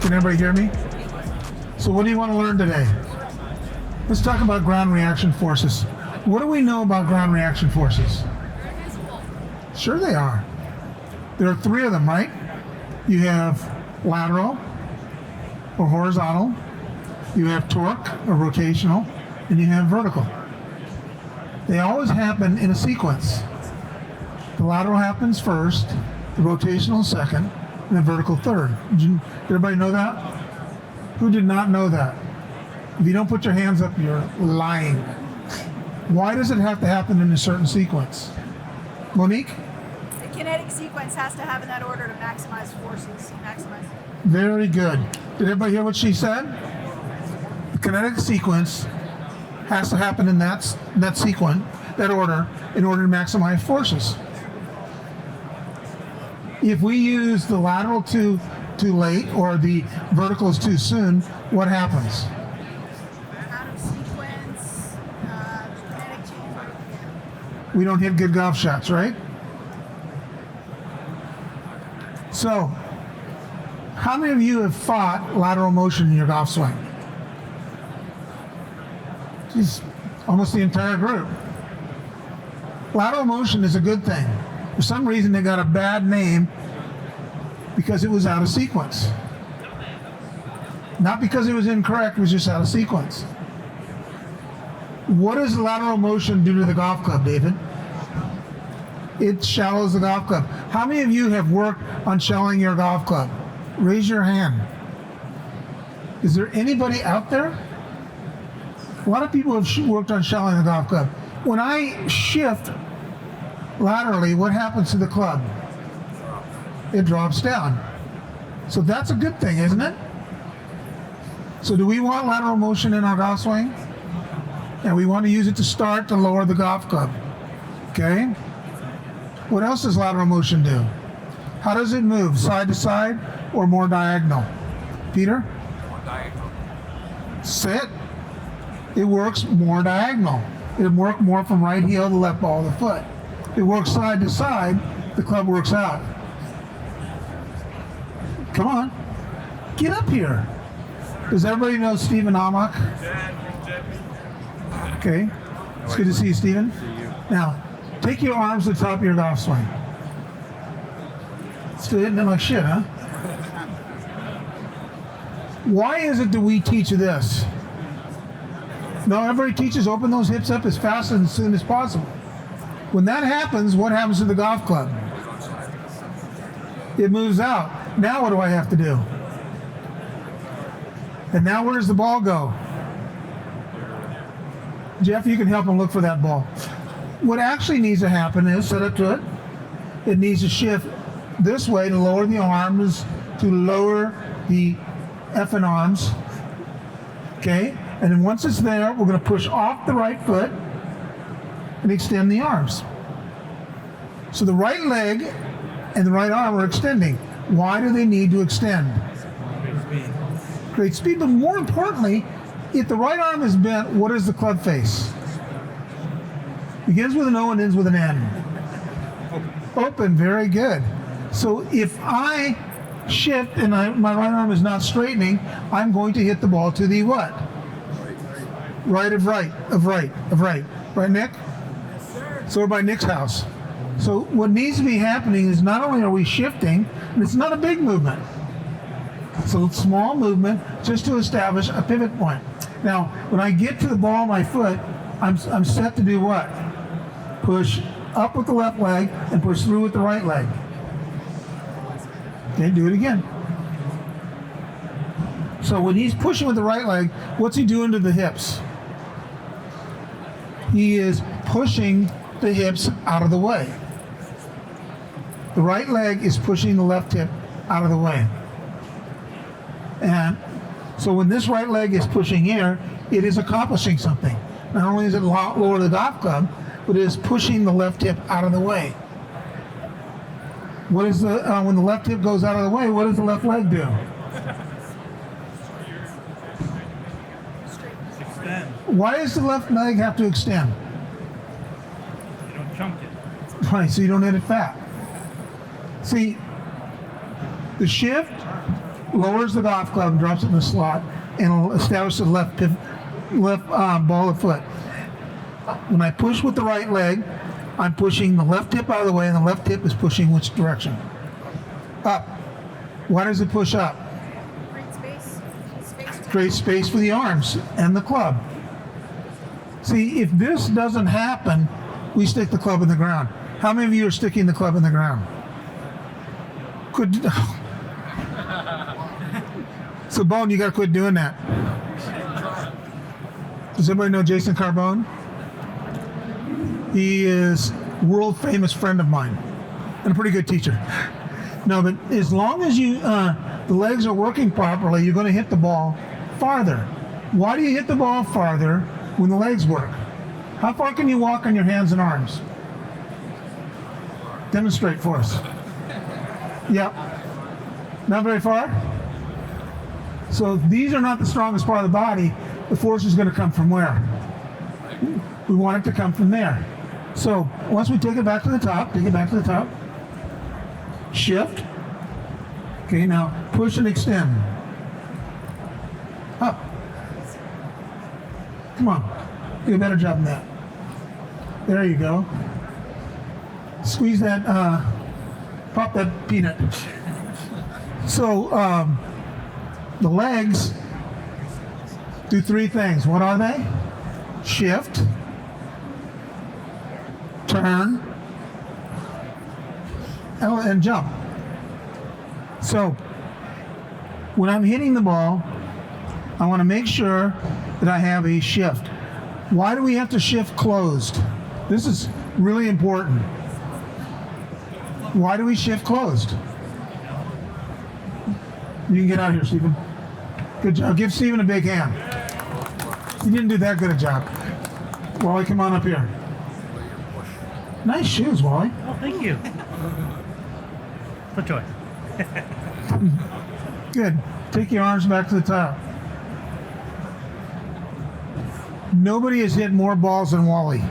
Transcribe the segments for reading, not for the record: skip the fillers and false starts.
Can everybody hear me? So what do you want to learn today? Let's talk about ground reaction forces. What do we know about ground reaction forces? Sure they are. There are three of them, right? You have lateral or horizontal, you have torque or rotational, and you have vertical. They always happen in a sequence. The lateral happens first, the rotational second, and the vertical third. Did everybody know that? Who did not know that? If you don't put your hands up, you're lying. Why does it have to happen in a certain sequence? Monique? The kinetic sequence has to have in that order to maximize forces. Very good. Did everybody hear what she said? The kinetic sequence has to happen in that sequence, that order, in order to maximize forces. If we use the lateral too late or the vertical is too soon, what happens? Out of sequence, kinetic change. We don't hit good golf shots, right? So, how many of you have fought lateral motion in your golf swing? Geez, almost the entire group. Lateral motion is a good thing. For some reason, they got a bad name because it was out of sequence. Not because it was incorrect, it was just out of sequence. What does lateral motion do to the golf club, David? It shallows the golf club. How many of you have worked on shallowing your golf club? Raise your hand. Is there anybody out there? A lot of people have worked on shallowing the golf club. When I shift laterally, what happens to the club? It drops down. So that's a good thing, isn't it? So do we want lateral motion in our golf swing? And we want to use it to start to lower the golf club. Okay? What else does lateral motion do? How does it move? Side to side or more diagonal? Peter? More diagonal. Sit. It works more diagonal. It works more from right heel to left ball of the foot. It works side to side, the club works out. Come on, get up here. Does everybody know Stephen Amok? Okay, it's good to see you, Stephen. Now, take your arms to the top of your golf swing. Still hitting it like shit, huh? Why is it that we teach this? No, everybody teaches open those hips up as fast and as soon as possible. When that happens, what happens to the golf club? It moves out. Now what do I have to do? And now where does the ball go? Jeff, you can help him look for that ball. What actually needs to happen is, set up to it, it needs to shift this way to lower the arms, to lower the effing arms. Okay? And then once it's there, we're going to push off the right foot and extend the arms. So the right leg and the right arm are extending. Why do they need to extend? Great speed, but more importantly, if the right arm is bent, what is the club face? Begins with an O and ends with an N. Open, very good. So if I shift and my right arm is not straightening, I'm going to hit the ball to the what? Right of right, of right, of right. Right, Nick? Yes, sir. So we're by Nick's house. So what needs to be happening is not only are we shifting, and it's not a big movement. It's a small movement just to establish a pivot point. Now, when I get to the ball of my foot, I'm set to do what? Push up with the left leg and push through with the right leg. Okay, do it again. So when he's pushing with the right leg, what's he doing to the hips? He is pushing the hips out of the way. The right leg is pushing the left hip out of the way. And so when this right leg is pushing here, it is accomplishing something. Not only is it lower the golf club, but it is pushing the left hip out of the way. What is the when the left hip goes out of the way, what does the left leg do? Extend. Why does the left leg have to extend? You don't chunk it. Right, so you don't hit it fat. See, the shift lowers the golf club and drops it in the slot, and it'll establish the left ball of foot. When I push with the right leg, I'm pushing the left hip out of the way, and the left hip is pushing which direction? Up. Why does it push up? Create space. Create space for the arms and the club. See, if this doesn't happen, we stick the club in the ground. How many of you are sticking the club in the ground? Good. So, Bone, you got to quit doing that. Does everybody know Jason Carbone? He is a world famous friend of mine and a pretty good teacher. No, but as long as you the legs are working properly, you're going to hit the ball farther. Why do you hit the ball farther when the legs work? How far can you walk on your hands and arms? Demonstrate for us. Yep. Not very far? So if these are not the strongest part of the body, the force is going to come from where? We want it to come from there. So once we take it back to the top, shift. Okay, now push and extend. Up. Come on, do a better job than that. There you go. Squeeze that, pop that peanut. So the legs do three things. What are they? Shift, turn, and jump. So when I'm hitting the ball, I want to make sure that I have a shift. Why do we have to shift closed? This is really important. Why do we shift closed? You can get out of here, Stephen. Good job. Give Stephen a big hand. You didn't do that good a job. Wally, come on up here. Nice shoes, Wally. Oh, thank you. Good choice. Good. Take your arms back to the top. Nobody has hit more balls than Wally.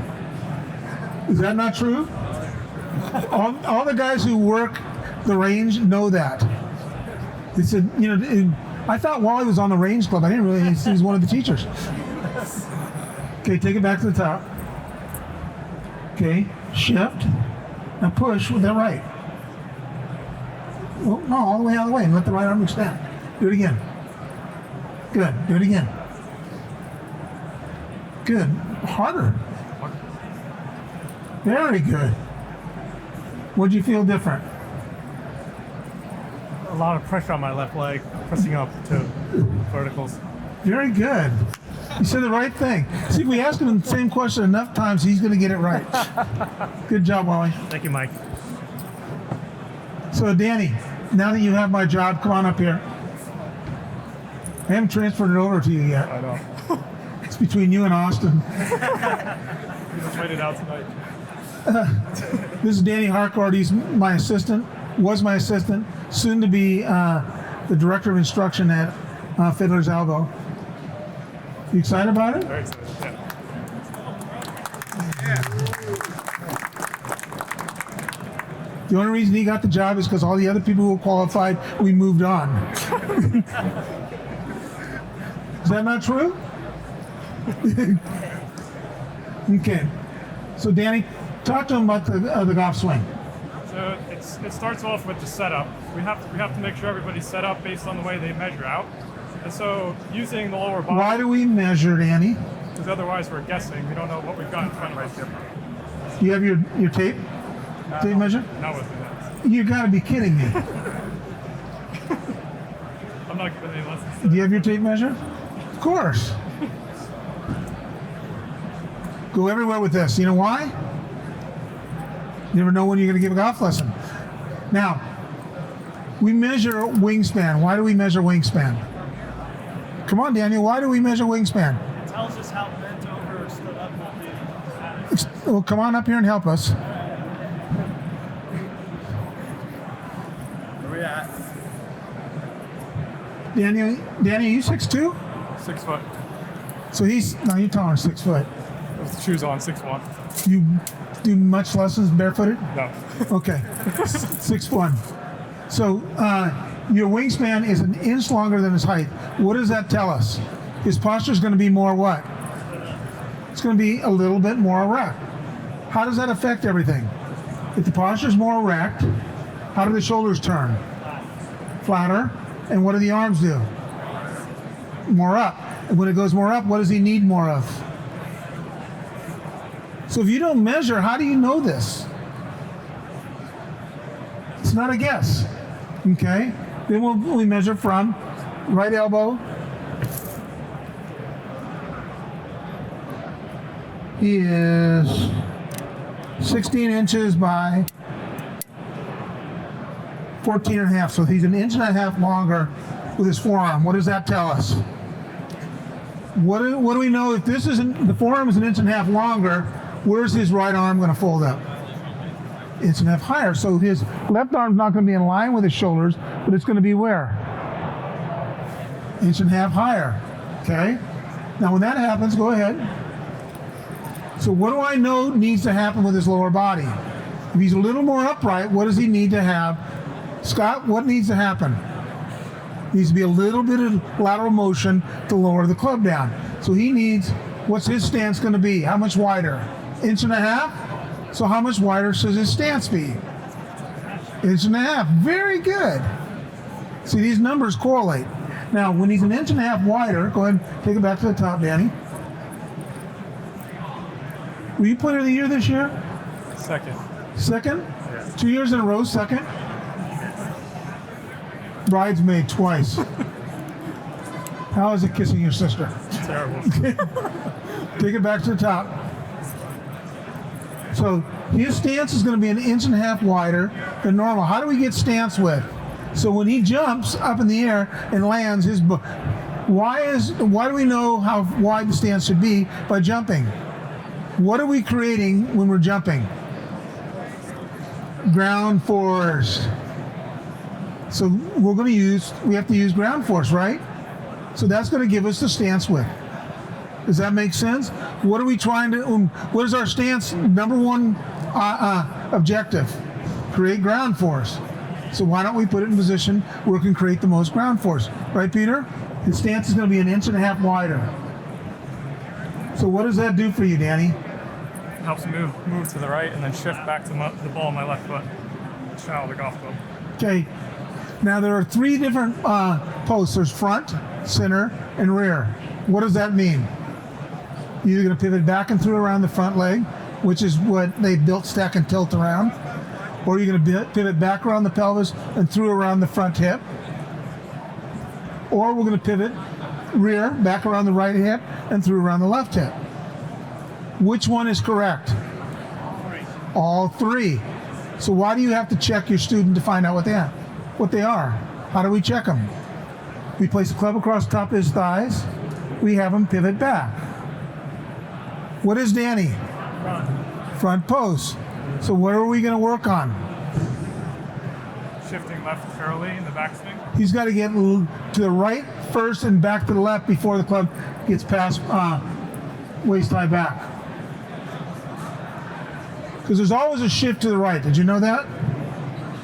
Is that not true? All the guys who work the range know that. They said, you know, I thought Wally was on the range club. I didn't realize he was one of the teachers. Okay, take it back to the top. Okay, shift. Now push with that right. Well, no, all the way out of the way and let the right arm extend. Do it again. Good. Do it again. Good. Harder. Very good. What'd you feel different? A lot of pressure on my left leg, pressing up to verticals. Very good. You said the right thing. See, if we ask him the same question enough times, he's going to get it right. Good job, Wally. Thank you, Mike. So, Danny, now that you have my job, come on up here. I haven't transferred it over to you yet. I know. It's between you and Austin. We just waited out tonight. This is Danny Harcourt. He's my assistant, was my assistant, soon to be the director of instruction at Fiddler's Elbow. You excited about it? Very excited. The only reason he got the job is because all the other people who were qualified, we moved on. Is that not true? Okay. So, Danny, talk to him about the golf swing. So it starts off with the setup. We have to make sure everybody's set up based on the way they measure out. And so using the lower body, Why do we measure, Danny? because otherwise we're guessing. We don't know what we've got in front of us. Do you have your tape? Tape measure? Not with that. You got to be kidding me. I'm not giving any lessons. Do you have your tape measure? Of course. Go everywhere with this. You know why? You never know when you're going to give a golf lesson. Now, we measure wingspan. Why do we measure wingspan? Come on, Daniel. Why do we measure wingspan? It tells us how bent over or stood up will be. Well, come on up here and help us. Where we at? Danny, are you 6'2"? 6 foot. So no, you're taller than 6 foot. With the shoes on, 6'1". You do much lessons barefooted? No. Okay, 6'1". So your wingspan is 1 inch longer than his height. What does that tell us? His posture is going to be more what? It's going to be a little bit more erect. How does that affect everything? If the posture is more erect, how do the shoulders turn? Flatter. And what do the arms do? More up. And when it goes more up, what does he need more of? So if you don't measure, how do you know this? It's not a guess. Okay? Then we measure from right elbow. He is 16 inches by 14 and a half. So he's 1.5 inches longer with his forearm. What does that tell us? What do we know if this isn't, the forearm is 1.5 inches longer, where's his right arm going to fold up? 1.5 inches higher. So his left arm's not going to be in line with his shoulders, but it's going to be where? 1.5 inches higher. Okay? Now when that happens, go ahead. So what do I know needs to happen with his lower body? If he's a little more upright, what does he need to have? Scott, what needs to happen? Needs to be a little bit of lateral motion to lower the club down. So he needs, what's his stance going to be? How much wider? 1.5 inches? So how much wider should his stance be? 1.5 inches. Very good. See, these numbers correlate. Now, when he's 1.5 inches wider, go ahead and take it back to the top, Danny. Were you player of the year this year? Second. Second? Yeah. 2 years in a row, second? Bridesmaid twice. How is it kissing your sister? Terrible. Take it back to the top. So his stance is going to be 1.5 inches wider than normal. How do we get stance width? So when he jumps up in the air and lands, why do we know how wide the stance should be by jumping? What are we creating when we're jumping? Ground force. So we have to use ground force, right? So that's going to give us the stance width. Does that make sense? What are we trying to, what is our stance number one objective? Create ground force. So why don't we put it in position where it can create the most ground force? Right, Peter? His stance is going to be 1.5 inches wider. So what does that do for you, Danny? Helps me move to the right and then shift back to the ball on my left foot. Channel the golf club. Okay. Now there are 3 different posts. There's front, center, and rear. What does that mean? You're either going to pivot back and through around the front leg, which is what they built, stack, and tilt around, or you're going to pivot back around the pelvis and through around the front hip, or we're going to pivot rear, back around the right hip, and through around the left hip. Which one is correct? All 3. So why do you have to check your student to find out what they are? How do we check them? We place the club across the top of his thighs. We have him pivot back. What is Danny? Front post. So what are we going to work on? Shifting left early in the backswing. He's got to get to the right first and back to the left before the club gets past waist high back. Because there's always a shift to the right. Did you know that?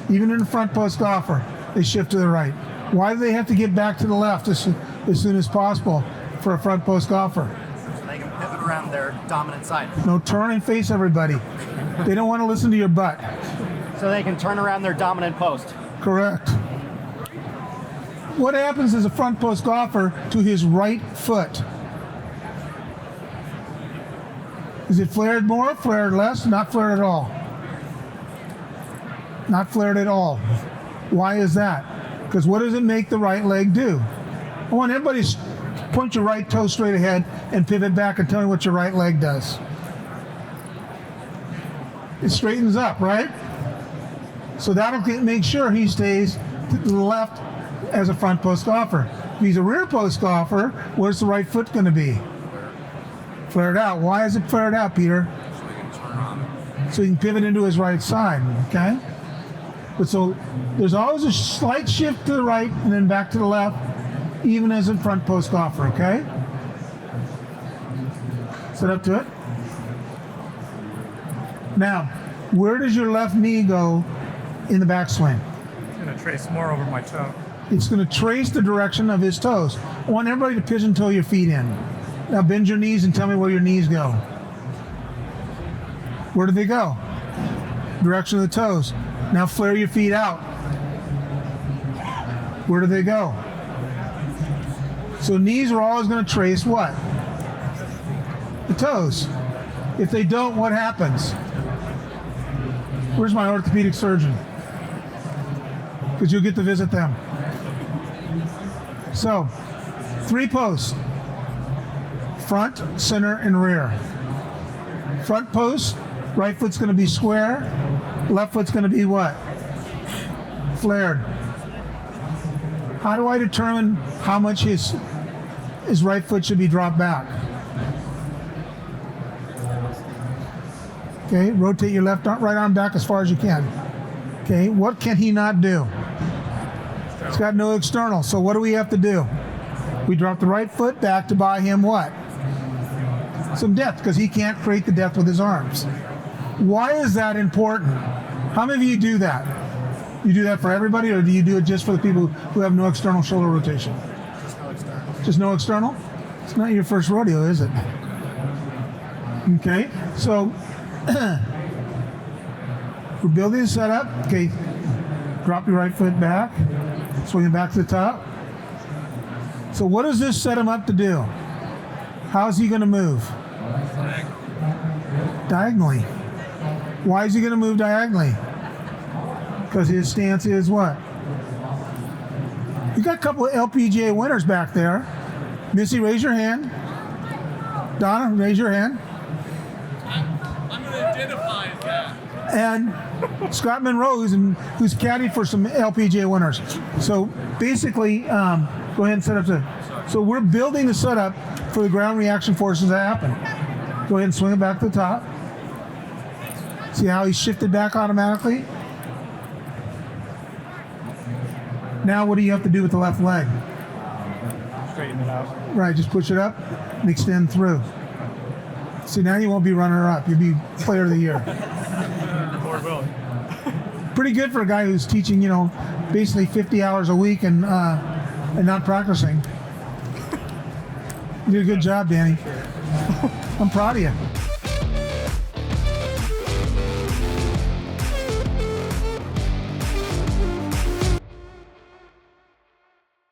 Even in the front post golfer, they shift to the right. Why do they have to get back to the left as soon as possible for a front post golfer? So they can pivot around their dominant side. No, turn and face everybody. They don't want to listen to your butt. So they can turn around their dominant post. Correct. What happens as a front post golfer to his right foot? Is it flared more, flared less, not flared at all? Not flared at all. Why is that? Because what does it make the right leg do? I want everybody to point your right toe straight ahead and pivot back and tell me what your right leg does. It straightens up, right? So that'll make sure he stays to the left as a front post golfer. If he's a rear post golfer, where's the right foot going to be? Flared out. Why is it flared out, Peter? So he can pivot into his right side, okay? But so there's always a slight shift to the right and then back to the left, even as a front post golfer, okay? Set up to it. Now, where does your left knee go in the backswing? I'm going to trace more over my toe. It's going to trace the direction of his toes. I want everybody to pigeon toe your feet in. Now bend your knees and tell me where your knees go. Where do they go? Direction of the toes. Now flare your feet out. Where do they go? So knees are always going to trace what? The toes. If they don't, what happens? Where's my orthopedic surgeon? Because you'll get to visit them. So, 3 posts. Front, center, and rear. Front post, right foot's going to be square. Left foot's going to be what? Flared. How do I determine how much his right foot should be dropped back? Okay, rotate your right arm back as far as you can. Okay, what can he not do? It's got no external, so what do we have to do? We drop the right foot back to buy him what? Some depth, because he can't create the depth with his arms. Why is that important? How many of you do that? You do that for everybody, or do you do it just for the people who have no external shoulder rotation? Just no external. Just no external? It's not your first rodeo, is it? Okay, so we're building a setup. Okay, drop your right foot back, swing it back to the top. So what does this set him up to do? How is he going to move? Diagonally. Why is he going to move diagonally? Because his stance is what? You got a couple of LPGA winners back there. Missy, raise your hand. Donna, raise your hand. I'm going to identify as that. And Scott Monroe, who's caddied for some LPGA winners. So basically, go ahead and set up so we're building the setup for the ground reaction forces that happen. Go ahead and swing it back to the top. See how he shifted back automatically? Now what do you have to do with the left leg? Straighten it out. Right, just push it up and extend through. See, now you won't be runner-up. You'll be player of the year. Lord willing. Pretty good for a guy who's teaching, basically 50 hours a week and not practicing. You did a good job, Danny. I'm proud of you.